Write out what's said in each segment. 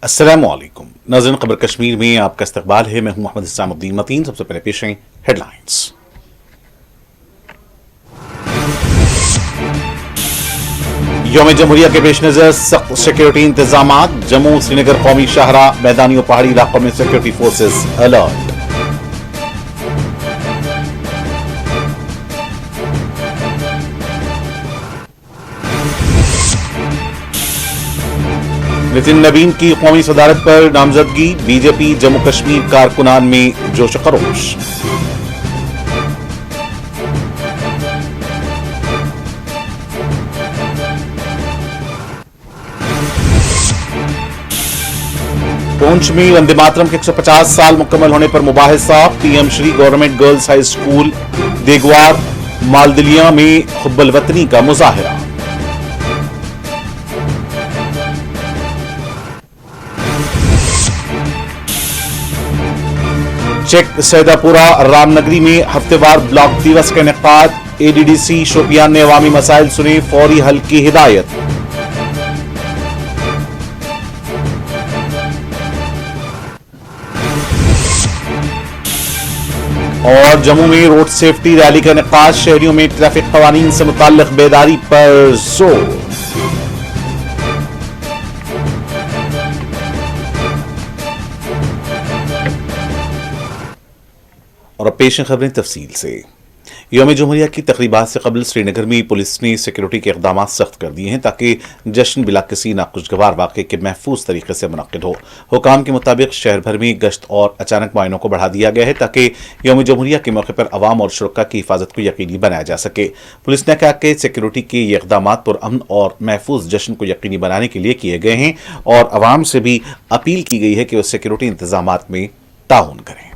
अस्सलामुअलैकुम नाज़रीन, खबर कश्मीर में आपका इस्तकबाल है। मैं हूं मोहम्मद इस्लामुद्दीन मतीन। सबसे पहले पेश हैं हेडलाइंस। यौम जमहूरिया के पेश नजर सख्त सिक्योरिटी इंतजाम। जम्मू श्रीनगर कौमी शाहरा मैदानी और पहाड़ी इलाकों में सिक्योरिटी फोर्सेस अलर्ट। नितिन नवीन की कौमी सदारत पर नामजदगी। बीजेपी जम्मू कश्मीर कारकुनान में जोश खरोश। पुंछ में वंदे मातरम के 150 साल मुकम्मल होने पर मुबाहिसा। PM Shri government girls high school Degwar Maldilia में हुब्बुल वतनी का मुजाहिरा। चेक सैदापुरा रामनगरी में हफ्तेवार ब्लॉक दिवस का इनेकाद। एडीडीसी शोपियान ने अवामी मसाइल सुने, फौरी हल की हिदायत। और जम्मू में रोड सेफ्टी रैली का इनेकाद। शहरियों में ट्रैफिक कवानीन से मुताल्लिक बेदारी पर जोर। और अब पेश खबरें तफसील से। यौम जमहूरिया की तकरीबात से कबल श्रीनगर में पुलिस ने सिक्योरिटी के इक़दाम सख्त कर दिए हैं ताकि जश्न बिला किसी नाखुशगवार वाक़े के महफूज तरीके से मुनक़्क़िद हो। हुकाम के मुताबिक शहर भर में गश्त और अचानक मुआयनों को बढ़ा दिया गया है ताकि यौम जमहूरिया के मौके पर अवाम और शुरका की हिफाजत को यकीनी बनाया जा सके। पुलिस ने कहा कि सिक्योरिटी के ये इक़दाम पुरअमन और महफूज जश्न को यकीनी बनाने के लिए किए गए हैं और अवाम से भी अपील की गई है कि वह सिक्योरिटी इंतजाम में ताउन करें।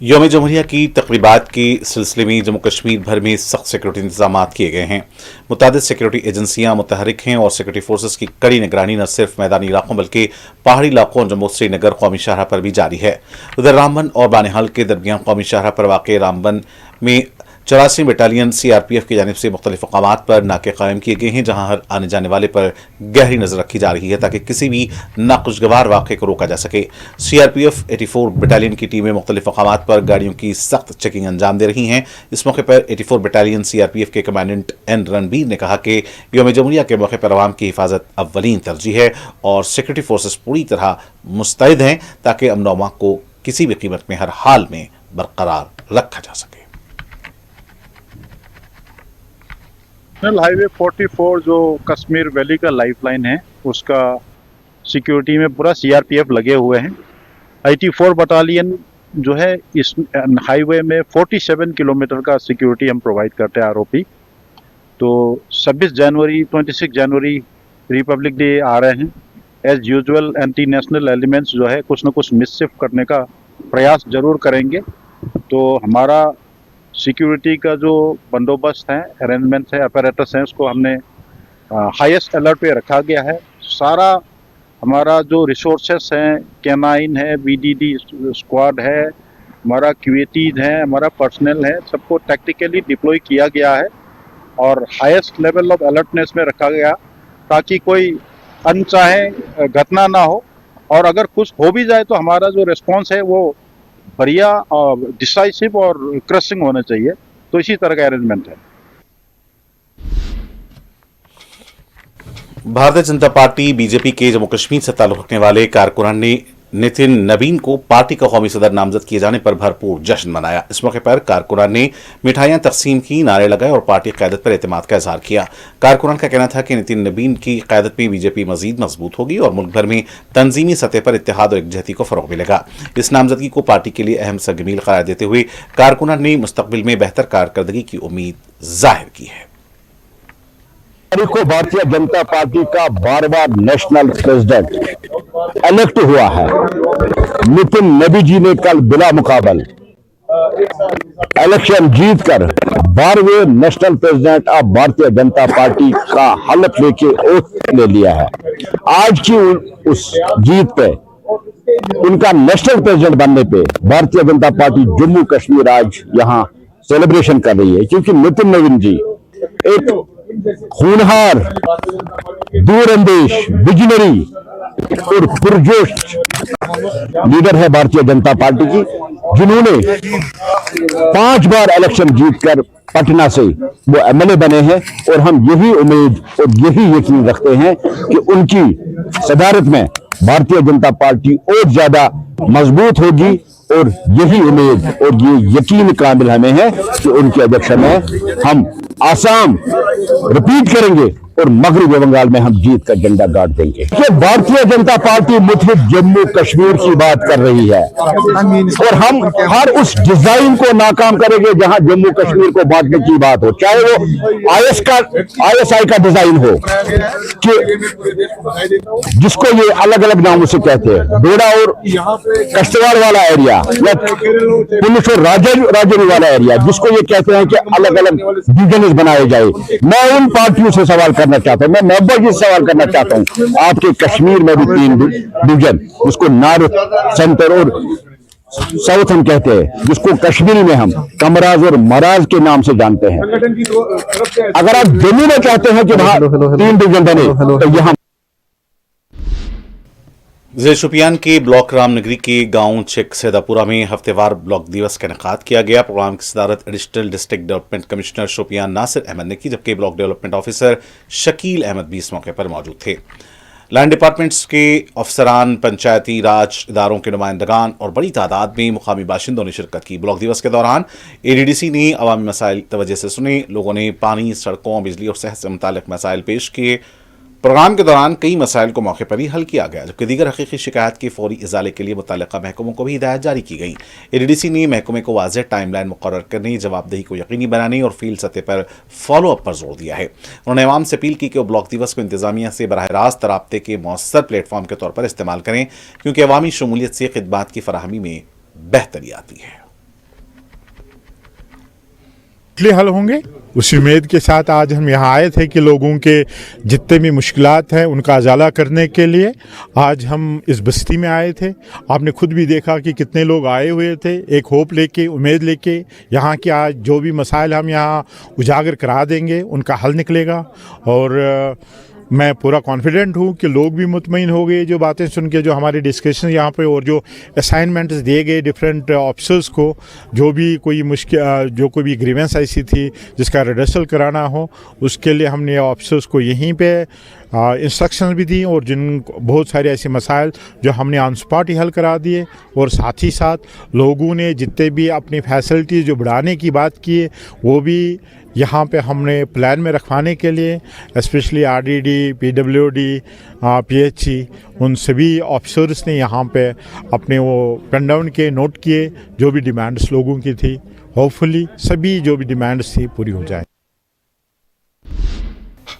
यौम जमहूरिया की तकरीबात के सिलसिले में जम्मू कश्मीर भर में सख्त सिक्योरिटी इंतजाम किए गए हैं। मुतादिद सिक्योरिटी एजेंसियां मुतहरिक हैं और सिक्योरिटी फोर्सेस की कड़ी निगरानी न सिर्फ मैदानी इलाकों बल्कि पहाड़ी इलाकों जम्मू श्रीनगर कौमी शाहरा पर भी जारी है। उधर रामबन और बानिहाल के दरमियान कौमी शाहरा पर वाक़ रामबन में 84 बटालियन सीआरपीएफ की जानिब से मुख्तलिफ मकामात पर नाके कायम किए गए हैं, जहां हर आने जाने वाले पर गहरी नजर रखी जा रही है ताकि किसी भी नाखुशगवार वाक़े को रोका जा सके। सीआरपीएफ 84 बटालियन की टीमें मुख्तलिफ मकामात पर गाड़ियों की सख्त चेकिंग अंजाम दे रही हैं। इस मौके पर 84 बटालियन सीआरपीएफ के कमांडेंट एन रणबीर ने कहा कि यौम जमहूरिया के मौके पर अवाम की हिफाजत अव्वलीन तरजीह है और सिक्योरिटी फोर्सेस पूरी तरह मुस्तैद हैं ताकि अमन व अमान को किसी भी कीमत में हर हाल में बरकरार रखा जा सके। नेशनल हाईवे 44 जो कश्मीर वैली का लाइफलाइन है उसका सिक्योरिटी में पूरा सीआरपीएफ लगे हुए हैं। 84 बटालियन जो है इस हाईवे में 47 किलोमीटर का सिक्योरिटी हम प्रोवाइड करते हैं आरओपी। तो 26 जनवरी रिपब्लिक डे आ रहे हैं। As usual anti national elements जो है कुछ न कुछ मिसशिफ करने का प्रयास जरूर करेंगे। तो हमारा सिक्योरिटी का जो बंदोबस्त है, अरेंजमेंट्स है, अपैरेटस है, उसको हमने हाईएस्ट अलर्ट पे रखा गया है। सारा हमारा जो रिसोर्सेस हैं, कैनाइन है, बीडीडी स्क्वाड है, हमारा क्यूएटीज है, हमारा पर्सनल है, सबको टैक्टिकली डिप्लॉय किया गया है और हाईएस्ट लेवल ऑफ अलर्टनेस में रखा गया ताकि कोई अनचाहे घटना ना हो। और अगर कुछ हो भी जाए तो हमारा जो रिस्पॉन्स है वो बढ़िया और डिसाइसिव और क्रशिंग होना चाहिए। तो इसी तरह का अरेंजमेंट है। भारतीय जनता पार्टी बीजेपी के जम्मू कश्मीर से ताल्लुक़ रखने वाले कारकुनान ने नितिन नवीन को पार्टी का कौमी सदर नामजद किए जाने पर भरपूर जश्न मनाया। इस मौके पर कारकुनान ने मिठाइयां तकसीम की, नारे लगाए और पार्टी क़यादत पर एतमाद का इजहार किया। कारकुनान का कहना था कि नितिन नवीन की क़यादत में बीजेपी मजीद मजबूत होगी और मुल्क भर में तंजीमी सतह पर इत्तेहाद और एकजहती को फरोग मिलेगा। इस नामजदगी को पार्टी के लिए अहम सरगमील करार देते हुए कारकुनान ने मुस्तकबिल में बेहतर कारकर्दगी की उम्मीद जाहिर की है। को भारतीय जनता पार्टी का बार-बार नेशनल प्रेसिडेंट इलेक्ट हुआ है। नितिन नबी जी ने कल बिला मुकाबल इलेक्शन जीतकर 12वें national president of Bharatiya Janata party का हलफ लेके ओथ ले लिया है। आज की उस जीत पे, उनका नेशनल प्रेसिडेंट बनने पे भारतीय जनता पार्टी जम्मू कश्मीर आज यहां सेलिब्रेशन कर रही है, क्योंकि नितिन नवीन जी एक खूनहार, दूरअंदेश, विजनरी और पुरजोश लीडर है भारतीय जनता पार्टी की, जिन्होंने 5 बार इलेक्शन जीतकर पटना से वो एमएलए बने हैं। और हम यही उम्मीद और यही यकीन रखते हैं कि उनकी सदारत में भारतीय जनता पार्टी और ज्यादा मजबूत होगी। और यही उम्मीद और ये यकीन कामिल हमें है कि उनके अध्यक्षता में हम आसाम रिपीट करेंगे और मगरबी बंगाल में हम जीत का झंडा गाड़ देंगे। कि भारतीय जनता पार्टी मुतहद जम्मू कश्मीर की बात कर रही है और हम हर उस डिजाइन को नाकाम करेंगे जहां जम्मू कश्मीर को बांटने की बात हो, चाहे वो आईएसआई का डिजाइन हो, कि जिसको ये अलग अलग नामों से कहते हैं, डोडा और कश्तवाड़ वाला एरिया या पुलिस और राजौरी वाला एरिया, जिसको ये कहते हैं कि अलग अलग डिवीजन बनाए जाए। मैं उन पार्टियों से सवाल करना चाहता हूं, मैं महबूबा जी से सवाल करना चाहता हूं, आपके कश्मीर में भी 3 डिवीजन, उसको नॉर्थ, सेंटर और साउथ हम कहते हैं, जिसको कश्मीरी में हम कमराज और मराज के नाम से जानते हैं। अगर आप जम्मू में चाहते हैं कि वहां 3 डिवीजन बने, तो यहां जिले शोपियान के ब्लॉक रामनगरी के गांव चेक सैदापुरा में हफ्तेवार ब्लॉक दिवस का इनेकाद किया गया। प्रोग्राम की सदारत additional district development commissioner Shopian Nasir Ahmad ने की, जबकि block development officer Shakeel Ahmad भी इस मौके पर मौजूद थे। लैंड डिपार्टमेंट्स के अफसरान, पंचायती राज इदारों के नुमाइंदगान और बड़ी तादाद में मुकामी बाशिंदों ने शिरकत की। ब्लॉक दिवस के दौरान एडीडीसी ने अवामी मसाइल तवज्जो से सुने। लोगों ने पानी, सड़कों, बिजली और सेहत से मुताल्लिक मसाइल पेश किए। प्रोग्राम के दौरान कई मसाइल को मौके पर ही हल किया गया, जबकि दीगर हकीकी शिकायत के फौरी इजाले के लिए मुतल्लिका महकमों को भी हिदायत जारी की गई। एडीडीसी ने महकमे को वाज़ेह टाइमलाइन मुकर्रर करने, जवाबदेही को यकीनी बनाने और फील्ड सतह पर फॉलो अप पर जोर दिया है। उन्होंने अवाम से अपील की कि वो ब्लॉक दिवस को इंतजामिया से बराह रास्त राब्ते के मौसर प्लेटफॉर्म के तौर पर इस्तेमाल करें, क्योंकि अवामी शमूलियत से खिदमात की फराहमी में बेहतरी आती है। हल होंगे उस उम्मीद के साथ आज हम यहाँ आए थे कि लोगों के जितने भी मुश्किलात हैं उनका अजाला करने के लिए आज हम इस बस्ती में आए थे। आपने खुद भी देखा कि कितने लोग आए हुए थे, एक होप लेके, उम्मीद लेके यहाँ की। आज जो भी मसाइल हम यहाँ उजागर करा देंगे उनका हल निकलेगा और मैं पूरा कॉन्फिडेंट हूँ कि लोग भी मुतमईन हो गए जो बातें सुन के, जो हमारे डिस्कशन यहाँ पे और जो असाइनमेंट्स दिए गए डिफरेंट ऑफिसर्स को, जो भी कोई मुश्किल, जो कोई भी ग्रीवेंस ऐसी थी जिसका रिडर्सल कराना हो, उसके लिए हमने ऑफिसर्स को यहीं पे इंस्ट्रक्शंस भी दी और जिन बहुत सारे ऐसे मसाइल जो हमने ऑन स्पॉट ही हल करा दिए। और साथ ही साथ लोगों ने जितने भी अपनी फैसिलिटीज़ जो बढ़ाने की बात की है वो भी यहाँ पे हमने प्लान में रखवाने के लिए स्पेशली आरडीडी, पीडब्ल्यूडी, पीएचई, उन सभी ऑफिसर्स ने यहाँ पे अपने वो पेन डाउन किए, नोट किए जो भी डिमांड्स लोगों की थी। होपफुली सभी जो भी डिमांड्स थी पूरी हो जाए।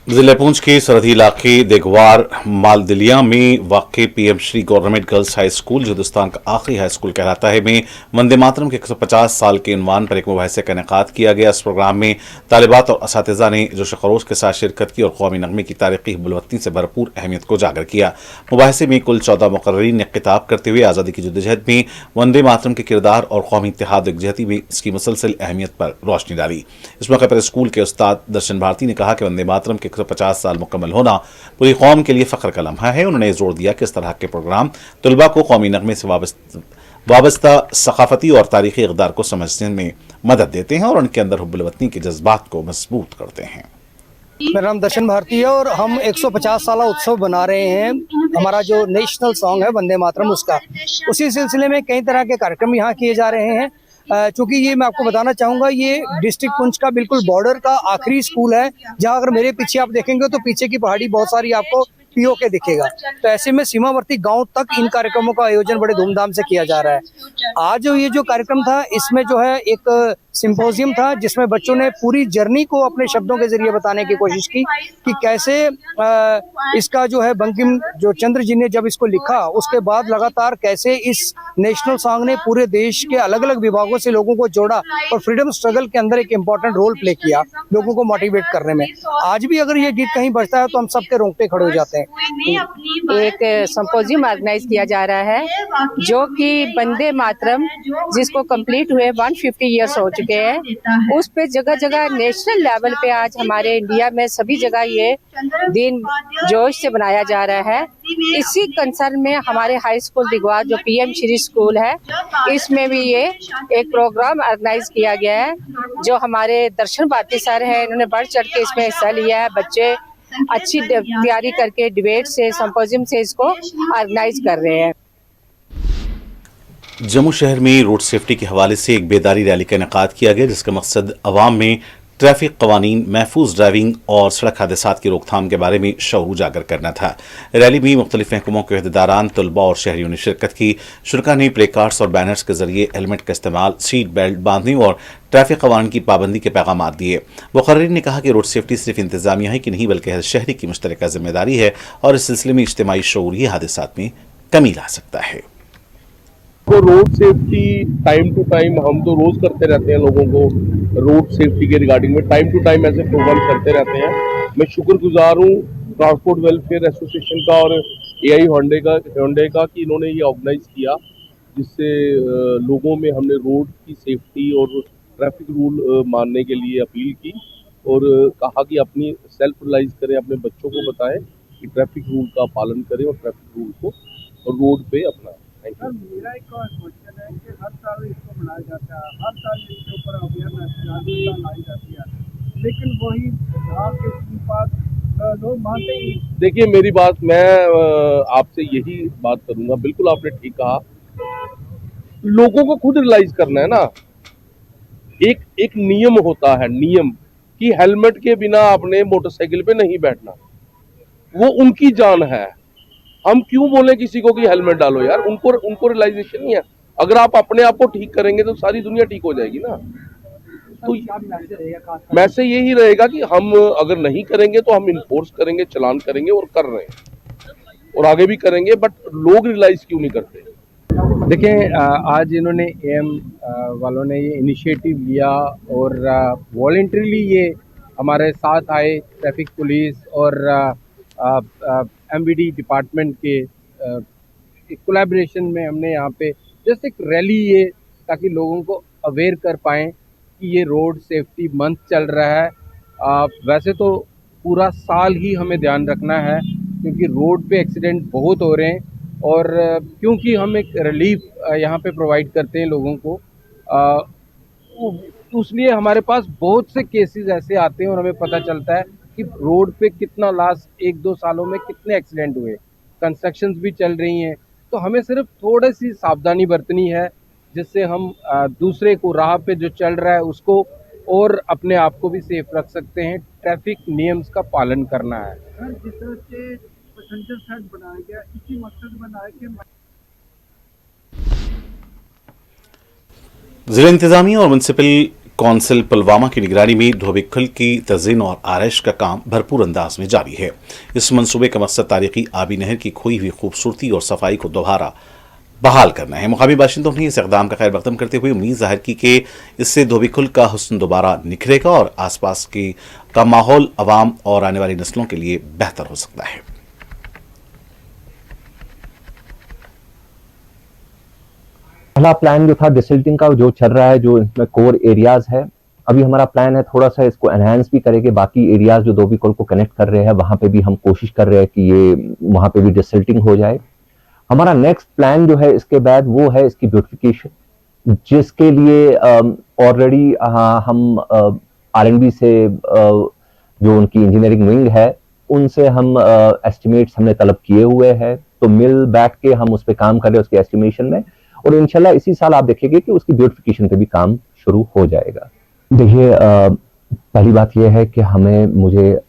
जिले पुंछ के सरहदी इलाके देगवार मालदिलिया में वाक़ PM Shri government girls high school, जो हिंदुस्तान का आखिरी हाई स्कूल कहलाता है, में वंदे मातरम के 150 साल के उन्वान पर एक मुबाहिसे का इनेकाद किया गया। इस प्रोग्राम में तालिबात और असातिज़ा ने जोश खरोश के साथ शिरकत की और कौमी नगमे की तारीखी बुलवत्ती से भरपूर अहमियत को उजागर किया। मुबाहिसे में कुल 14 मुकर्रीन ने खिताब करते हुए आज़ादी की जद्दोजहद में वंदे मातरम के किरदार और कौमी इत्तेहाद और एकजहती में इसकी मुसलसल अहमियत पर रोशनी डाली। इस मौके पर स्कूल के उस्ताद दर्शन भारती ने कहा कि वंदे मातरम के 150 साल मुकम्मल होना पूरी कौम के लिए फ़ख्र का लम्हा है। उन्होंने जोर दिया कि इस तरह के प्रोग्राम तलबा को कौमी नगमे से वाबस्ता सकाफती और तारीखी इक़दार को समझने में मदद देते हैं और उनके अंदर हुब्बुल वतनी के जज्बात को मजबूत करते हैं। मेरा नाम दर्शन भारती है और हम 150 साला उत्सव बना रहे हैं हमारा जो नेशनल सॉन्ग है वंदे मातरम, उसका उसी सिलसिले में कई तरह के कार्यक्रम यहाँ किए जा रहे हैं। चूंकि ये मैं आपको बताना चाहूँगा, ये डिस्ट्रिक्ट पुंछ का बिल्कुल बॉर्डर का आखिरी स्कूल है, जहाँ अगर मेरे पीछे आप देखेंगे तो पीछे की पहाड़ी बहुत सारी आपको पीओके दिखेगा। तो ऐसे में सीमावर्ती गांव तक इन कार्यक्रमों का आयोजन बड़े धूमधाम से किया जा रहा है। आज ये जो कार्यक्रम था, इसमें जो है एक सिंपोजियम था, जिसमें बच्चों ने पूरी जर्नी को अपने शब्दों के जरिए बताने की कोशिश की कि कैसे इसका जो है बंकिम जो चंद्र जी ने जब इसको लिखा, उसके बाद लगातार कैसे इस नेशनल सॉन्ग ने पूरे देश के अलग अलग विभागों से लोगों को जोड़ा और फ्रीडम स्ट्रगल के अंदर एक इम्पोर्टेंट रोल प्ले किया, लोगों को मोटिवेट करने में। आज भी अगर ये गीत कहीं बजता है तो हम सबके रोंगटे खड़े हो जाते हैं। एक सिंपोजियम ऑर्गेनाइज किया जा रहा है, जो कि वंदे मातरम जिसको कंप्लीट हुए 150 इयर्स हो चुके हैं, उस पे जगह जगह नेशनल लेवल पे आज हमारे इंडिया में सभी जगह ये दिन जोश से बनाया जा रहा है। इसी कंसर्न में हमारे हाई स्कूल दिगवा जो पीएम श्री स्कूल है, इसमें भी ये एक प्रोग्राम ऑर्गेनाइज किया गया है, जो हमारे दर्शन भारती सर हैं, इन्होंने बढ़ चढ़ के इसमें हिस्सा लिया है। बच्चे अच्छी तैयारी करके डिबेट से, सिंपोजियम से इसको ऑर्गेनाइज कर रहे हैं। जम्मू शहर में रोड सेफ्टी के हवाले से एक बेदारी रैली का इनेकाद किया गया, जिसका मकसद अवाम में ट्रैफिक कवानीन, महफूज ड्राइविंग और सड़क हादसात की रोकथाम के बारे में शऊर उजागर करना था। रैली में मुख्तलिफ महकमों के अहदेदारान, तलबा और शहरियों ने शिरकत की। शुरका ने प्ले कार्ड्स और बैनर्स के जरिए हेलमेट का इस्तेमाल, सीट बेल्ट बांधने और ट्रैफिक कवानीन की पाबंदी के पैगाम दिए। मुकर्रिरीन ने कहा कि रोड सेफ्टी सिर्फ इंतजामिया ही की नहीं, बल्कि हर शहरी की मुश्तरका जिम्मेदारी है और इस सिलसिले में इज्तिमाई शऊर ही हादसात में कमी ला सकता है। तो road safety time to time हम तो रोज करते रहते हैं, लोगों को रोड सेफ्टी के रिगार्डिंग में टाइम टू टाइम ऐसे प्रोग्राम करते रहते हैं। मैं शुक्रगुजार हूँ ट्रांसपोर्ट वेलफेयर एसोसिएशन का और एआई होंडे का कि इन्होंने ये ऑर्गेनाइज किया, जिससे लोगों में हमने रोड की सेफ्टी और ट्रैफिक रूल मानने के लिए अपील की और कहा कि अपनी सेल्फ रिलाइज करें, अपने बच्चों को बताएं कि ट्रैफिक रूल का पालन करें और ट्रैफिक रूल को रोड पे अपनाएं। मेरा एक और क्वेश्चन है कि हर साल इसको मनाया जाता है, हर साल इसके ऊपर अवेयरनेस जागरूकता लाई जाती है, लेकिन वही आपके पास लोग मानते ही। देखिए मेरी बात, मैं आपसे यही बात करूंगा, बिल्कुल आपने ठीक कहा, लोगों को खुद रियलाइज करना है ना। एक नियम होता है, नियम कि हेलमेट के बिना आपने मोटरसाइकिल पे नहीं बैठना, वो उनकी जान है। हम क्यों बोले किसी को कि हेलमेट डालो यार, उनको रियलाइजेशन नहीं है। अगर आप अपने आप को ठीक करेंगे तो सारी दुनिया ठीक हो जाएगी ना। तो मैसेज यही रहेगा कि हम अगर नहीं करेंगे तो हम इन्फोर्स करेंगे, चलान करेंगे और कर रहे हैं और आगे भी करेंगे, बट लोग रियलाइज क्यों नहीं करते। देखें, आज इन्होंने एएम वालों ने ये इनिशिएटिव लिया और वॉलंटरीली ये हमारे साथ आए, ट्रैफिक पुलिस और एमवीडी डिपार्टमेंट के कोलैबोरेशन में हमने यहाँ पे जैसे एक रैली ये, ताकि लोगों को अवेयर कर पाएँ कि ये रोड सेफ्टी मंथ चल रहा है। वैसे तो पूरा साल ही हमें ध्यान रखना है, क्योंकि रोड पे एक्सीडेंट बहुत हो रहे हैं और क्योंकि हम एक रिलीफ यहाँ पे प्रोवाइड करते हैं लोगों को, इसलिए हमारे पास बहुत से केसेस ऐसे आते हैं और हमें पता चलता है कि रोड पे कितना लास्ट 1-2 सालों में कितने एक्सीडेंट हुए। कंस्ट्रक्शंस भी चल रही हैं, तो हमें सिर्फ थोड़ी सी सावधानी बरतनी है, जिससे हम दूसरे को राह पे जो चल रहा है उसको और अपने आप को भी सेफ रख सकते हैं। ट्रैफिक नियम्स का पालन करना है। जिस तरह से पैसेंजर सेट बनाया गया, इसी मकसद बनाया कि जिला इंतजामिया और म्युनिसिपल कौंसिल पुलवामा की निगरानी में धोबीखल की तज़ीन और आरइश का काम भरपूर अंदाज में जारी है। इस मंसूबे का मकसद तारीखी आबी नहर की खोई हुई खूबसूरती और सफाई को दोबारा बहाल करना है। मुकामी बाशिंदों ने इस इक़दाम का खैर मकदम करते हुए उम्मीद जाहिर की कि इससे धोबीखल का हुस्न दोबारा निखरेगा और आसपास का माहौल अवाम और आने वाली नस्लों के लिए बेहतर हो सकता है। पहला प्लान जो था डिसिल्टिंग का, जो चल रहा है, जो इसमें कोर एरियाज है, अभी हमारा प्लान है थोड़ा सा इसको एनहांस भी करेंगे। बाकी एरियाज जो धोबीखल को कनेक्ट कर रहे हैं, वहां पे भी हम कोशिश कर रहे हैं कि ये वहां पे भी डिसिल्टिंग हो जाए। हमारा नेक्स्ट प्लान जो है इसके बाद वो है इसकी ब्यूटिफिकेशन, जिसके लिए ऑलरेडी हम आरएनबी से जो उनकी इंजीनियरिंग विंग है उनसे हम एस्टिमेट्स हमने तलब किए हुए हैं, तो मिल बैठ के हम उस पर काम कर रहे हैं उसके एस्टिमेशन में, और इंशाल्लाह इसी साल आप देखेंगे कि उसकी ब्यूटिफिकेशन पे भी काम शुरू हो जाएगा। देखिए, पहली बात यह है कि मुझे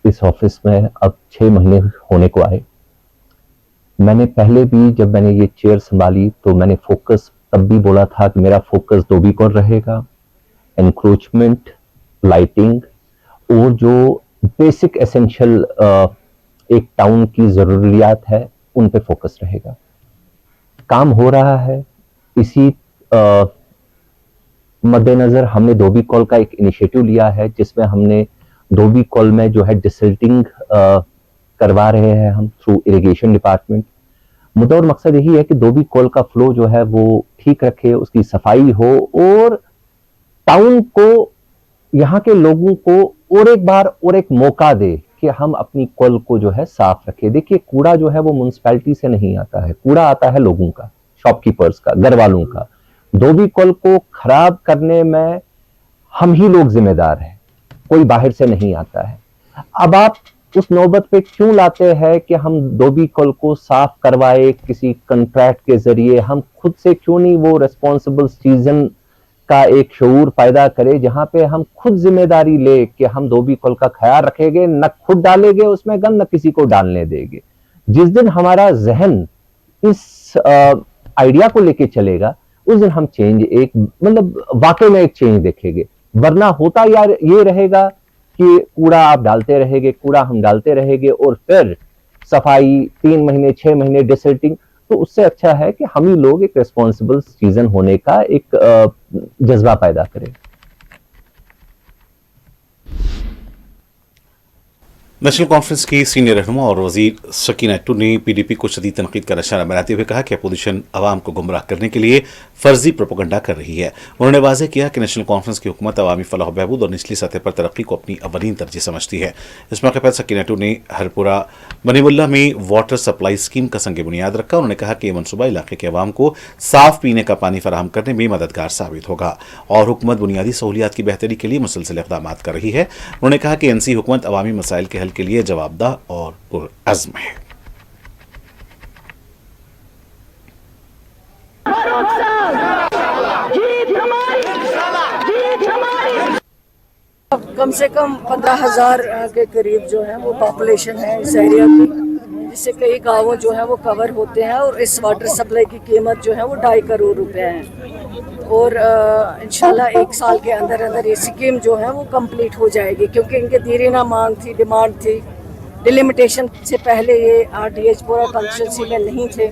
इस ऑफिस में अब 6 महीने होने को आए। मैंने पहले भी जब मैंने ये चेयर संभाली तो मैंने फोकस तब भी बोला था कि मेरा फोकस धोबी कॉल रहेगा, एनक्रोचमेंट, लाइटिंग और जो बेसिक एसेंशियल एक टाउन की जरूरियात है उन पे फोकस रहेगा। काम हो रहा है। इसी मद्देनजर हमने धोबी कॉल का एक इनिशिएटिव लिया है जिसमें हमने धोबी कॉल में जो है डिसल्टिंग करवा रहे हैं हम थ्रू इरिगेशन डिपार्टमेंट। मुद्दा और मकसद यही है कि धोबी कॉल का फ्लो जो है वो ठीक रखे, उसकी सफाई हो और टाउन को, यहाँ के लोगों को और एक बार और एक मौका दे कि हम अपनी कॉल को जो है साफ रखें। देखिए, कूड़ा जो है वो म्युनिसिपैलिटी से नहीं आता है, कूड़ा आता है लोगों का, शॉपकीपर्स का, घर वालों का। धोबी कॉल को खराब करने में हम ही लोग जिम्मेदार हैं, कोई बाहर से नहीं आता है। अब आप उस नौबत पे क्यों लाते हैं कि हम धोबी कॉल को साफ करवाए किसी कॉन्ट्रैक्ट के जरिए? हम खुद से क्यों नहीं वो रिस्पॉन्सिबल सीजन का एक शऊर पैदा करे जहां पे हम खुद जिम्मेदारी ले कि हम धोबी कॉल का ख्याल रखेंगे, न खुद डालेंगे उसमें गंद, न किसी को डालने देंगे। जिस दिन हमारा जहन इस आइडिया को लेके चलेगा उस दिन हम चेंज एक मतलब वाकई में एक चेंज देखेंगे। वरना होता यार ये रहेगा कि कूड़ा आप डालते रहेंगे, कूड़ा हम डालते रहेंगे और फिर सफाई 3 महीने 6 महीने डिसल्टिंग। तो उससे अच्छा है कि हम ही लोग एक रिस्पॉन्सिबल सीजन होने का एक जज्बा पैदा करें। नेशनल कॉन्फ्रेंस की सीनियर रहनुमा और वजीर सकीना अट्टू ने पीडीपी को शदीद तनकीद का निशाना बनाते हुए कहा कि अपोजिशन अवाम को गुमराह करने के लिए फर्जी प्रोपेगेंडा कर रही है। उन्होंने वाज़ेह किया कि नेशनल कॉन्फ्रेंस की हुकूमत अवामी फलाह बहबूद और निचली सतह पर तरक्की को अपनी अवलीन तरजीह समझती है। इस मौके पर सकीना अट्टू ने हरपुरा बनीमुल्ला में वाटर सप्लाई स्कीम का संग बुनियाद रखा। उन्होंने कहा कि यह मनसूबा इलाके के अवाम को साफ पीने का पानी फराहम करने में मददगार साबित होगा और हुकूमत बुनियादी सहूलियात की बेहतरी के लिए मुसलसल इक़दाम कर रही है। उन्होंने कहा कि एनसी हुकूमत अवामी मसाइल के हल के लिए जवाबदाह और पुरअज़्म है। कम से कम 15,000 के करीब जो है वो पॉपुलेशन है इस एरिया की, जिससे कई गाँव जो है वो कवर होते हैं और इस वाटर सप्लाई की कीमत जो है वो 2.5 करोड़ रुपए है। और इंशाल्लाह 1 साल के अंदर अंदर ये स्कीम जो है वो कंप्लीट हो जाएगी, क्योंकि इनके दीरीना मांग थी, डिमांड थी। डिलिमिटेशन से पहले ये RDH पूरा कॉन्स्टिट्यूंसी में नहीं थे,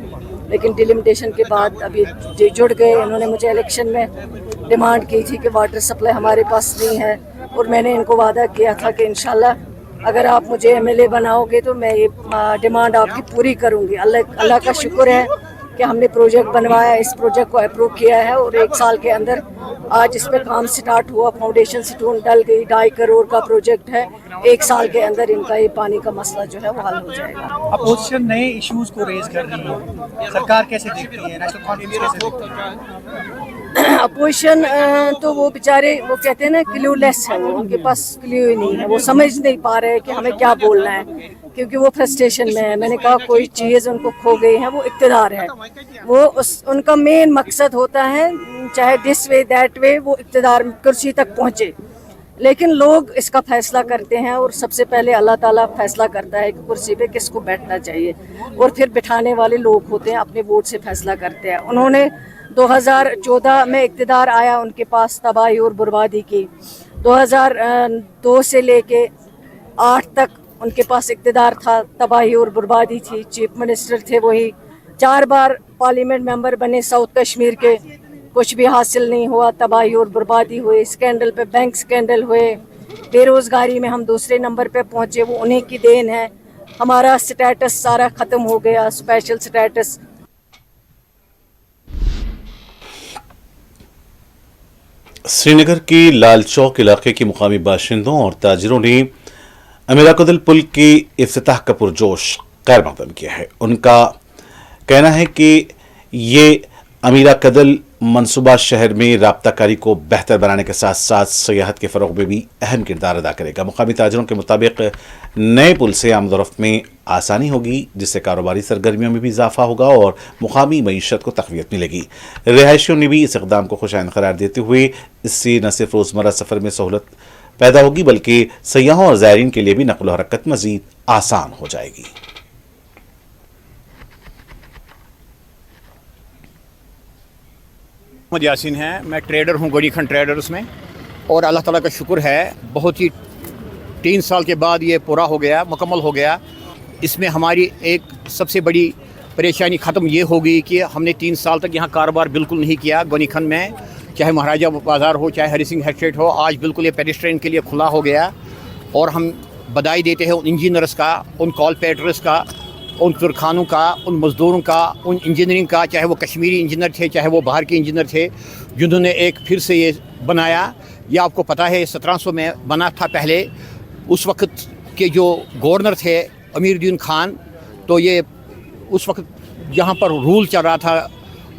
लेकिन डिलिमिटेशन के बाद अभी जुड़ गए। इन्होंने मुझे इलेक्शन में डिमांड की थी कि वाटर सप्लाई हमारे पास नहीं है, और मैंने इनको वादा किया था कि इंशाल्लाह अगर आप मुझे MLA बनाओगे तो मैं ये डिमांड आपकी पूरी करूँगी। अल्लाह का शुक्र है कि हमने प्रोजेक्ट बनवाया, इस प्रोजेक्ट को अप्रूव किया है और 1 साल के अंदर आज इस पर काम स्टार्ट हुआ। फाउंडेशन स्टोन डल गई, 2.5 करोड़ का प्रोजेक्ट है। 1 साल के अंदर इनका ये पानी का मसला जो है वो हल हो जाएगा। अपोजिशन नए इश्यूज को रेज कर रही है, सरकार कैसे देखती है, नेशनल कॉन्फ्रेंस कैसे देखती है? अपोजिशन तो वो बेचारे वो कहते हैं ना क्लूलेस है, वो उनके पास क्ल्यू ही नहीं है, वो समझ नहीं पा रहे कि हमें क्या बोलना है, क्योंकि वो फ्रस्ट्रेशन में है। मैंने कहा कोई चीज़ उनको खो गई है, वो इक़्तिदार है। वो उनका मेन मकसद होता है चाहे दिस वे दैट वे वो इक़्तिदार कुर्सी तक पहुँचे, लेकिन लोग इसका फैसला करते हैं और सबसे पहले अल्लाह ताला फैसला करता है कि कुर्सी पे किसको बैठना चाहिए, और फिर बिठाने वाले लोग होते हैं अपने वोट से फैसला करते हैं। उन्होंने 2014 में इक़्तिदार आया उनके पास तबाही और बर्बादी की। 2002 से लेके 8 तक उनके पास इक़्तिदार था, तबाही और बर्बादी थी। चीफ मिनिस्टर थे वही, 4 बार पार्लियामेंट मेंबर बने साउथ कश्मीर के, कुछ भी हासिल नहीं हुआ, तबाही और बर्बादी हुई। स्कैंडल पे बैंक स्कैंडल हुए, बेरोज़गारी में हम दूसरे नंबर पे पहुँचे, वो उन्हीं की देन है। हमारा स्टेटस सारा ख़त्म हो गया, स्पेशल स्टेटस। श्रीनगर के लाल चौक इलाके के मुकामी बाशिंदों और ताजिरों ने अमीराकदल पुल की इफ्तिताह का पुरजोश खैर मकदम किया है। उनका कहना है कि ये अमीराकदल मंसूबा शहर में राब्ताकारी को बेहतर बनाने के साथ साथ सियाहत के फ़रोग़ में भी अहम किरदार अदा करेगा। मुकामी ताजरों के मुताबिक नए पुल से आमदोरफ्त में आसानी होगी, जिससे कारोबारी सरगर्मियों में भी इजाफा होगा और मुकामी मईशत को तक़वियत मिलेगी। रिहायशियों ने भी इस इक़दाम को खुशाइंद करार देते हुए इससे न सिर्फ रोज़मर्रा सफ़र में सहूलत पैदा होगी बल्कि सयाहों और ज़ायरीन के लिए भी नक़्ल व हरकत मज़ीद आसान हो जाएगी। मोहम्मद यासीन है, मैं ट्रेडर हूँ गनीखन ट्रेडर्स में, और अल्लाह ताला का शुक्र है बहुत ही 3 साल के बाद ये पूरा हो गया, मुकम्मल हो गया। इसमें हमारी एक सबसे बड़ी परेशानी ख़त्म ये होगी कि हमने 3 साल तक यहाँ कारोबार बिल्कुल नहीं किया गनीखन में, चाहे महाराजा बाज़ार हो चाहे हरी सिंह हेड हो। आज बिल्कुल ये पेडिस्ट्रियन के लिए खुला हो गया और हम बधाई देते हैं उन इंजीनियर्स का, उन कॉल पेटर्स का, उन कारखानों का, उन मज़दूरों का, उन इंजीनियरिंग का, चाहे वो कश्मीरी इंजीनियर थे चाहे वो बाहर के इंजीनियर थे, जिन्होंने एक फिर से ये बनाया। ये आपको पता है 1700 में बना था पहले। उस वक्त के जो गवर्नर थे अमीरुद्दीन खान, तो ये उस वक्त यहाँ पर रूल चल रहा था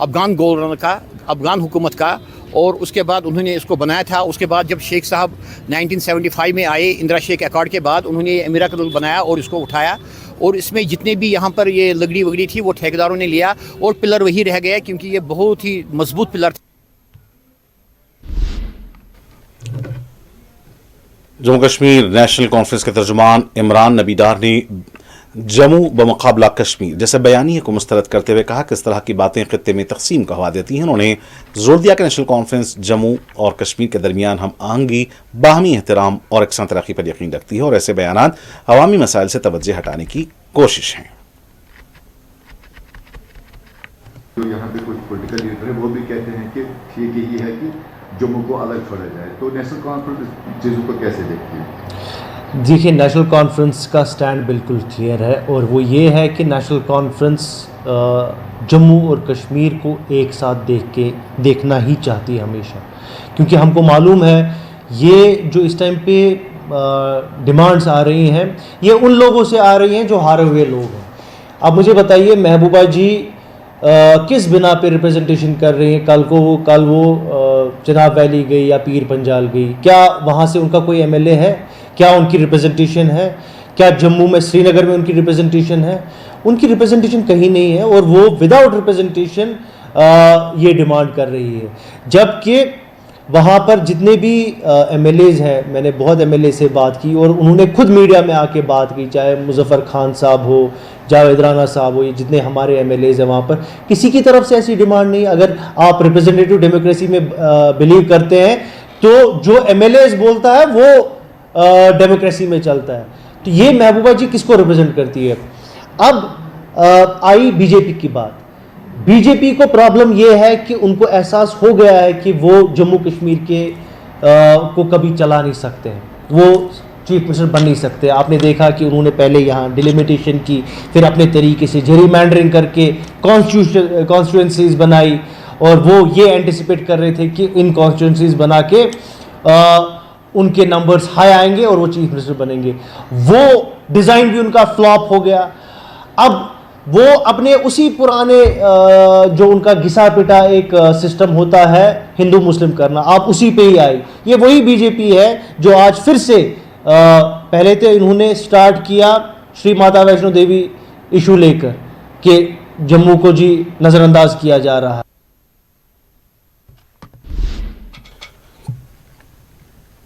अफ़गान गवर्नर का, अफ़गान हुकूमत का, और उसके बाद उन्होंने इसको बनाया था। उसके बाद जब शेख साहब 1975 में आए इंदिरा शेख अकॉर्ड के बाद, उन्होंने ये मिराकल बनाया और इसको उठाया, और इसमें जितने भी यहाँ पर ये लकड़ी वगड़ी थी वो ठेकेदारों ने लिया और पिलर वही रह गया क्योंकि ये बहुत ही मजबूत पिलर था। जम्मू कश्मीर नेशनल कॉन्फ्रेंस के तर्जुमान इमरान नबीदार ने जम्मू बमुकाबला कश्मीर जैसे बयानिए को मुस्तरद करते हुए कहा कि इस तरह की बातें खित्ते में तकसीम का हवा देती हैं। उन्होंने जोर दिया कि नेशनल कॉन्फ्रेंस जम्मू और कश्मीर के दरमियान हम आहंगी, बाहमी एहतराम और एकसां तरक्की पर यकीन रखती है और ऐसे बयानात अवामी मसाइल से तवज्जो हटाने की कोशिश है। तो यहाँ पे कुछ पॉलिटिकल लीडर है वो भी कहते हैं कि ठीक यही है कि जम्मू को अलग छोड़ा जाए, तो नेशनल कॉन्फ्रेंस चीज़ों को कैसे देखती है? देखिए, नेशनल कॉन्फ्रेंस का स्टैंड बिल्कुल क्लियर है और वो ये है कि नेशनल कॉन्फ्रेंस जम्मू और कश्मीर को एक साथ देखना ही चाहती है हमेशा, क्योंकि हमको मालूम है ये जो इस टाइम पे डिमांड्स आ रही हैं ये उन लोगों से आ रही हैं जो हारे हुए लोग हैं। अब मुझे बताइए महबूबा जी किस बिना पे रिप्रेजेंटेशन कर रही हैं? कल वो चिनाब वैली गई या पीर पंजाल गई, क्या वहाँ से उनका कोई एमएलए है? क्या उनकी रिप्रेजेंटेशन है? क्या जम्मू में श्रीनगर में उनकी रिप्रेजेंटेशन है? उनकी रिप्रेजेंटेशन कहीं नहीं है और वो विदाउट रिप्रेजेंटेशन ये डिमांड कर रही है। जबकि वहाँ पर जितने भी एमएलएज हैं, मैंने बहुत एमएलए से बात की और उन्होंने खुद मीडिया में आके बात की, चाहे मुजफ्फर खान साहब हो, जावेद राना साहब हो, ये जितने हमारे एमएलएज हैं वहाँ पर किसी की तरफ से ऐसी डिमांड नहीं। अगर आप रिप्रेजेंटेटिव डेमोक्रेसी में बिलीव करते हैं तो जो एमएलएज बोलता है वो डेमोक्रेसी में चलता है। तो ये महबूबा जी किसको रिप्रेजेंट करती है? अब आई बीजेपी की बात। बीजेपी को प्रॉब्लम ये है कि उनको एहसास हो गया है कि वो जम्मू कश्मीर के को कभी चला नहीं सकते हैं, वो चीफ मिनिस्टर बन नहीं सकते। आपने देखा कि उन्होंने पहले यहाँ डिलिमिटेशन की, फिर अपने तरीके से जेरीमैंडरिंग करके कॉन्स्टिट्यूएंसीज बनाई और वो ये एंटिसिपेट कर रहे थे कि इन कॉन्स्टिट्यूएंसीज बना के उनके नंबर्स हाई आएंगे और वो चीफ मिनिस्टर बनेंगे। वो डिज़ाइन भी उनका फ्लॉप हो गया। अब वो अपने उसी पुराने जो उनका घिसा पिटा एक सिस्टम होता है हिंदू मुस्लिम करना, आप उसी पे ही आई। ये वही बीजेपी है जो आज फिर से पहले तो इन्होंने स्टार्ट किया श्री माता वैष्णो देवी इशू लेकर कि जम्मू को जी नज़रअंदाज किया जा रहा है।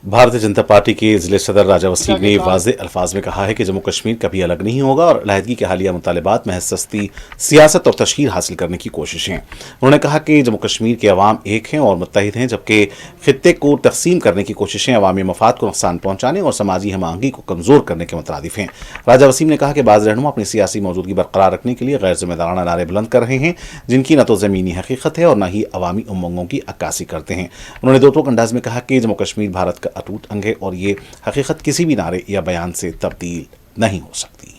भारतीय जनता पार्टी के जिले सदर राजा वसीम ने वाज़ेह अल्फाज में कहा है कि जम्मू कश्मीर कभी अलग नहीं होगा और अलहदगी के हालिया मुतालबात महज सस्ती सियासत और तशहीर हासिल करने की कोशिश हैं। उन्होंने कहा कि जम्मू कश्मीर के अवाम एक हैं और मुत्तहिद हैं, जबकि खित्ते को तकसीम करने की कोशिशें अवामी मफाद को नुकसान पहुंचाने और समाजी हम आहंगी को कमज़ोर करने के मुतरादिफ हैं। राजा वसीम ने कहा कि बाज़ रहनुमा अपनी सियासी मौजूदगी बरकरार रखने के लिए गैर जिम्मेदाराना नारे बुलंद कर रहे हैं, जिनकी न तो ज़मीनी हकीकत है और न ही अवामी उमंगों की अक्कासी करते हैं। उन्होंने दो टोक अंदाज में कहा कि जम्मू कश्मीर भारत का अटूट अंग है और ये हकीकत किसी भी नारे या बयान से तब्दील नहीं हो सकती।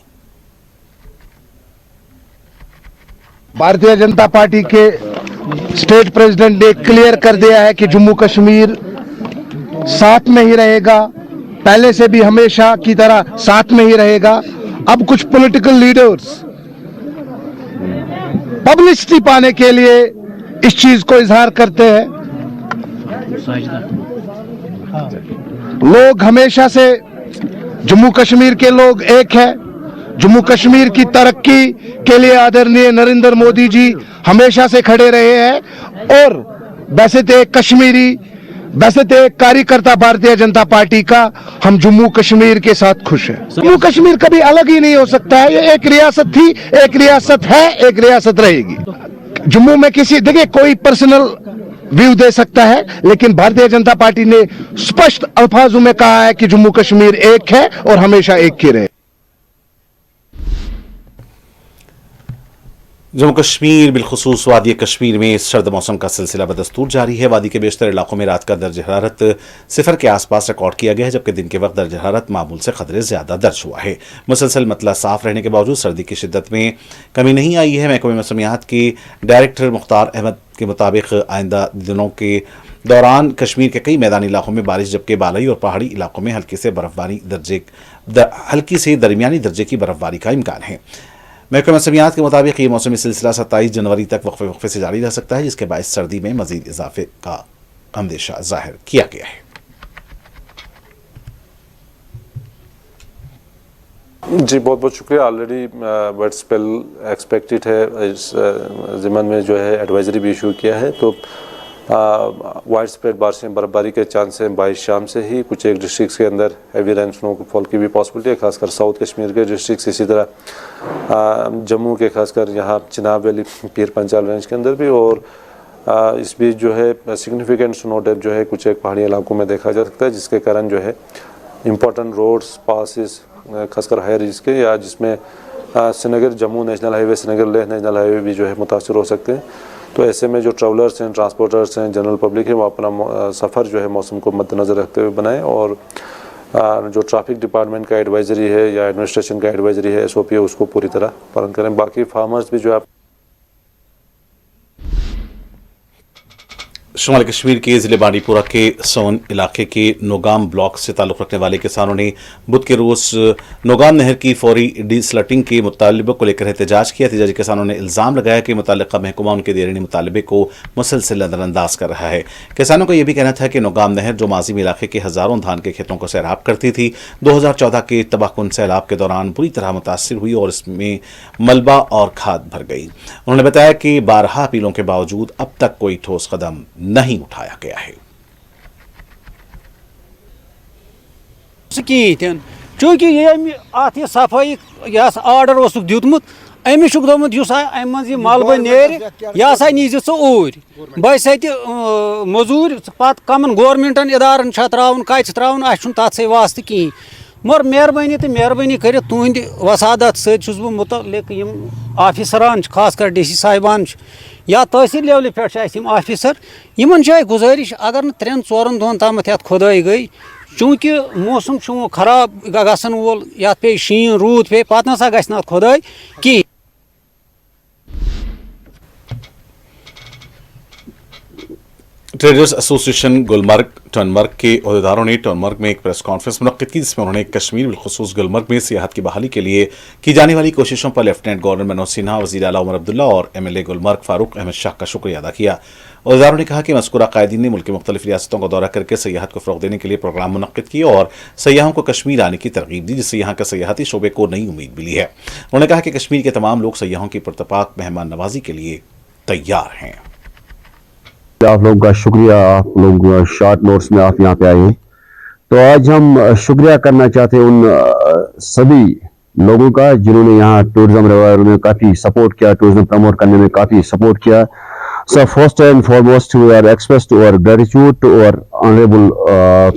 भारतीय जनता पार्टी के स्टेट प्रेसिडेंट ने क्लियर कर दिया है कि जम्मू कश्मीर साथ में ही रहेगा, पहले से भी हमेशा की तरह साथ में ही रहेगा। अब कुछ पॉलिटिकल लीडर्स पब्लिसिटी पाने के लिए इस चीज को इजहार करते हैं। लोग हमेशा से, जम्मू कश्मीर के लोग एक है। जम्मू कश्मीर की तरक्की के लिए आदरणीय नरेंद्र मोदी जी हमेशा से खड़े रहे हैं और वैसे तो एक कश्मीरी, वैसे तो एक कार्यकर्ता भारतीय जनता पार्टी का, हम जम्मू कश्मीर के साथ खुश हैं। जम्मू कश्मीर कभी अलग ही नहीं हो सकता है। ये एक रियासत थी, एक रियासत है, एक रियासत रहेगी। जम्मू में किसी, देखिए, कोई पर्सनल व्यू दे सकता है, लेकिन भारतीय जनता पार्टी ने स्पष्ट अल्फाजों में कहा है कि जम्मू कश्मीर एक है और हमेशा एक ही रहे। जम्मू कश्मीर बिलखुसूस वादी कश्मीर में सर्द मौसम का सिलसिला बदस्तूर जारी है। वादी के बेशतर इलाकों में रात का दर्ज हरारत सिफर के आसपास रिकॉर्ड किया गया है, जबकि दिन के वक्त दर्ज हरारत मामूल से कदरे ज्यादा दर्ज हुआ है। मुसलसल मतला साफ रहने के बावजूद सर्दी की शिद्दत में कमी नहीं आई है। महकमे मौसमियात के डायरेक्टर मुख्तार अहमद के मुताबिक आइंदा दिनों के दौरान कश्मीर के कई मैदानी इलाकों में बारिश, जबकि बालई और पहाड़ी इलाकों में हल्की से दरमियानी दर्जे की बर्फबारी का इम्कान है। महकमा मौसमियात के मुताबिक ये मौसमी सिलसिला 27 जनवरी तक वक्फे से जारी रह सकता है, जिसके बायस सर्दी में मजीद इजाफे का अंदेशा जाहिर किया गया है। जी बहुत बहुत शुक्रिया। ऑलरेडी वेट स्पेल एक्सपेक्टेड है, इस ज़िमन में जो है एडवाइजरी भी इशू किया है। तो वाइड स्प्रेड बारिशें, बर्फबारी के चांस हैं। 22 शाम से ही कुछ एक डिस्ट्रिक्ट्स के अंदर हैवी रेन स्नोफॉल की भी पॉसिबिलिटी है, खासकर साउथ कश्मीर के डिस्ट्रिक्ट्स। इसी तरह जम्मू के खासकर यहाँ चिनाब वैली, पीर पंचाल रेंज के अंदर भी। और इस बीच जो है सिग्निफिकेंट स्नो डेप्थ जो है कुछ एक पहाड़ी इलाकों में देखा जा सकता है, जिसके कारण जो है इंपॉर्टेंट रोड्स, पासिस, खासकर हाई रिस्क के, या जिसमें Srinagar Jammu national highway, Srinagar Leh national highway भी जो है मुतासर हो सकते हैं। तो ऐसे में जो ट्रैवलर्स हैं, ट्रांसपोर्टर्स हैं, जनरल पब्लिक है, वो अपना सफ़र जो है मौसम को मद्देनज़र रखते हुए बनाएं। और जो ट्रैफिक डिपार्टमेंट का एडवाइजरी है या एडमिनिस्ट्रेशन का एडवाइजरी है, SOP है, उसको पूरी तरह पालन करें। बाकी फार्मर्स भी जो है शुमाली कश्मीर के ज़िले बांडीपुरा के सोन इलाके के नोगाम ब्लॉक से ताल्लुक़ रखने वाले किसानों ने बुध के रोज़ नोगाम नहर की फौरी डिसल्टिंग के मुतालबे को लेकर एहतजाज किया। एहतजाजी किसानों ने इल्ज़ाम लगाया कि मुतल्लिक़ा महकमा उनके देरीनी मुतालबे को मुसलसल नज़रअंदाज कर रहा है। किसानों का यह भी कहना था कि नोगाम नहर, जो माजी में इलाके के हज़ारों धान के खेतों को सैराब करती थी, 2014 के तबाहकुन सैलाब के दौरान बुरी तरह मुतासर हुई और इसमें मलबा और खाद भर गई। उन्होंने बताया कि 12 अपीलों के बावजूद अब तक कोई ठोस कदम नहीं उठाया गया है। चूंकि ये सफाई आर्डर दितमुत अमिस दोमुत मज मलबा नेर यह नीज ऊर बस मजूर पत कमन गवर्नमेंटन इदारन त्रावन कत त्रावन तथ वास्ते कहीं। मगर मेहरबानी तो मेहरबानी कर तुंद वसादत सत बह मुतलिक ऑफिसरान, खासकर DC साहिबान या तहसील लेवल पे ऑफिसर, इन गुजारिश अगर न 3-4 दोहन तम खुदाई गई, चूंकि मौसम खराब गसन वोल, ये पे शीन रूद पे पत नसा गि खुदाई कहीं। ट्रेडर्स एसोसिएशन गुलमर्ग टनमर्ग के अहदेदारों ने टनमर्ग में एक प्रेस कॉन्फ्रेंस मुनक्किद की, जिसमें उन्होंने कश्मीर बिलखुसूस गुलमर्ग में सियाहत की बहाली के लिए की जाने वाली कोशिशों पर लेफ्टिनेंट गवर्नर मनोज सिन्हा, वज़ीर आला उमर अब्दुल्ला और MLA गुलमर्ग फारूक अहमद शाह का शुक्रिया अदा किया। अहदेदारों ने कहा कि मज़कूरा कायदीन ने मुल्क की मुख्तलिफ रियासतों का दौरा करके सयाहत को फ़रोग़ देने के लिए प्रोग्राम मुनक्किद किए और सयाहों को कश्मीर आने की तरगीब दी, जिससे यहाँ के सयाहती शोबे को नई उम्मीद मिली है। उन्होंने कहा कि कश्मीर के तमाम लोग सयाहों की पुरतपाक मेहमान नवाजी के लिए तैयार हैं। आप लोगों का शुक्रिया, आप लोग शॉर्ट नोट्स में आप यहाँ पे आए। तो आज हम शुक्रिया करना चाहते हैं उन सभी लोगों का जिन्होंने यहाँ टूरिज्म रिवाइवल में काफ़ी सपोर्ट किया, टूरिज्म प्रमोट करने में काफ़ी सपोर्ट किया। So first and foremost we are express to our gratitude to our honourable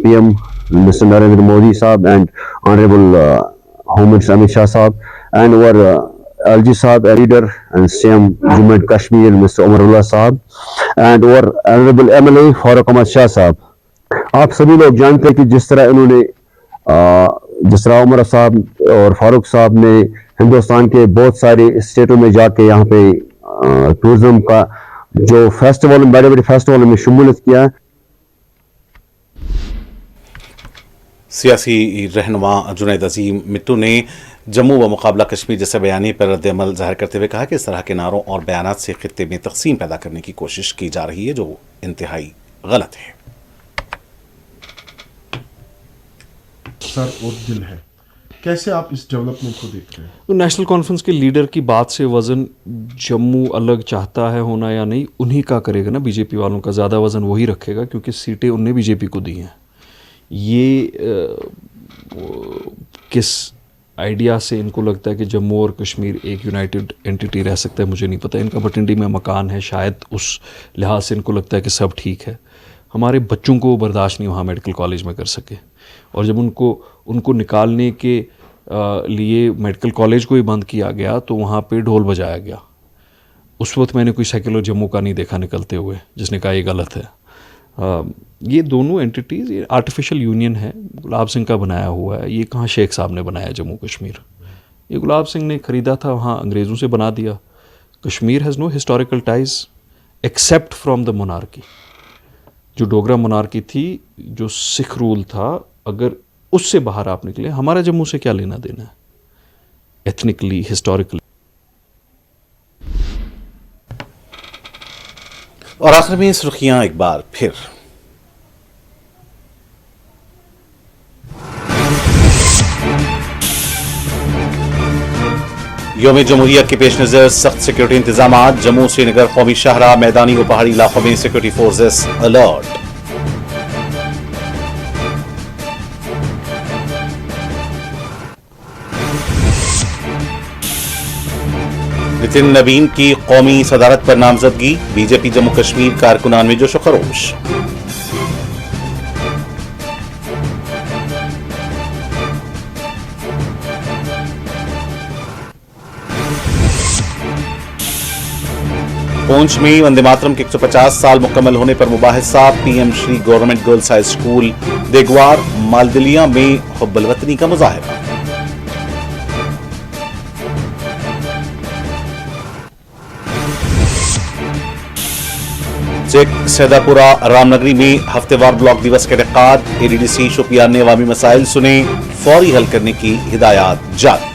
PM mister Narendra Modi साहब and honourable home minister Amit Shah साहब एंड आवर LG साहब, leader and CM Jammu and Kashmir Mr. Umarullah साहब and our honorable MLA Farooq Ahmad Shah sahab. आप सभी लोग जानते हैं कि जिस तरह इन्होंने जिस तरह उमर साहब और फारूक साहब ने हिंदुस्तान के बहुत सारे स्टेटों में जाके यहाँ पे टूरिज्म का जो फेस्टिवल, बड़े बड़े फेस्टिवल में शमूलियत किया। सियासी रहनुमा जुनैद अजीम मिट्टू ने जम्मू व मुकाबला कश्मीर जैसे बयानी पर रद्द-ए-अमल जाहिर करते हुए कहा कि इस तरह के नारों और बयानात से खित्ते में तकसीम पैदा करने की कोशिश की जा रही है, जो इंतहाई गलत है। सर और दिल है, कैसे आप इस डेवलपमेंट को देख रहे हैं? तो नेशनल कॉन्फ्रेंस के लीडर की बात से वज़न जम्मू अलग चाहता है होना या नहीं, उन्हीं का करेगा ना। बीजेपी वालों का ज़्यादा वज़न वही रखेगा क्योंकि सीटें उनने बीजेपी को दी हैं। ये किस आइडिया से इनको लगता है कि जम्मू और कश्मीर एक यूनाइटेड एंटिटी रह सकता है, मुझे नहीं पता। इनका भटिंडी में मकान है, शायद उस लिहाज से इनको लगता है कि सब ठीक है। हमारे बच्चों को बर्दाश्त नहीं वहाँ मेडिकल कॉलेज में कर सके, और जब उनको निकालने के लिए मेडिकल कॉलेज को ही बंद किया गया तो वहाँ पे ढोल बजाया गया। उस वक्त मैंने कोई सेक्युलर जम्मू का नहीं देखा निकलते हुए जिसने कहा ये गलत है। ये दोनों एंटिटीज़ ये आर्टिफिशियल यूनियन है, गुलाब सिंह का बनाया हुआ है। ये कहाँ शेख साहब ने बनाया जम्मू कश्मीर? ये गुलाब सिंह ने ख़रीदा था, वहाँ अंग्रेज़ों से बना दिया। Kashmir has no historical ties except from the monarchy. जो डोगरा मोनार्की थी, जो सिख रूल था, अगर उससे बाहर आप निकले, हमारा जम्मू से क्या लेना देना है एथनिकली, हिस्टोरिकली। और आखिर में सुर्खियां एक बार फिर। यौम जमहूरिया के पेश नजर सख्त सिक्योरिटी इंतजाम। जम्मू श्रीनगर कौमी शाहरा, मैदानी व पहाड़ी इलाकों में सिक्योरिटी फोर्सेस अलर्ट। नितिन नवीन की कौमी सदारत पर नामजदगी, बीजेपी जम्मू कश्मीर कारकुनान में जोश खरोश। पुंछ में वंदे मातरम के 150 साल मुकम्मल होने पर मुबाहिसा। PM Shri government girls high school Degwar Maldilia में हुब्बुल वतनी का मुजाहिरा। सैदापुरा रामनगरी में हफ्तेवार ब्लॉक दिवस के इनेकाद। एडीडीसी शोपियान ने अवामी मसाइल सुने, फौरी हल करने की हिदायत जारी।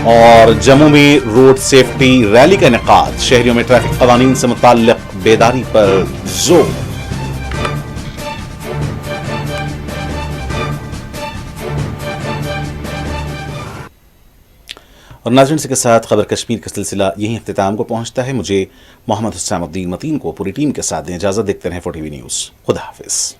और जम्मू में रोड सेफ्टी रैली का इनेकाद। शहरियों में ट्रैफिक कवानीन से मुताल्लिक बेदारी पर जोर। और नाज़रीन के साथ खबर कश्मीर का सिलसिला यहीं इख्तिताम को पहुंचता है। मुझे मोहम्मद हुसैनुद्दीन मतीन को पूरी टीम के साथ दें इजाजत। देखते रहें 4TV न्यूज़। खुदा हाफिज।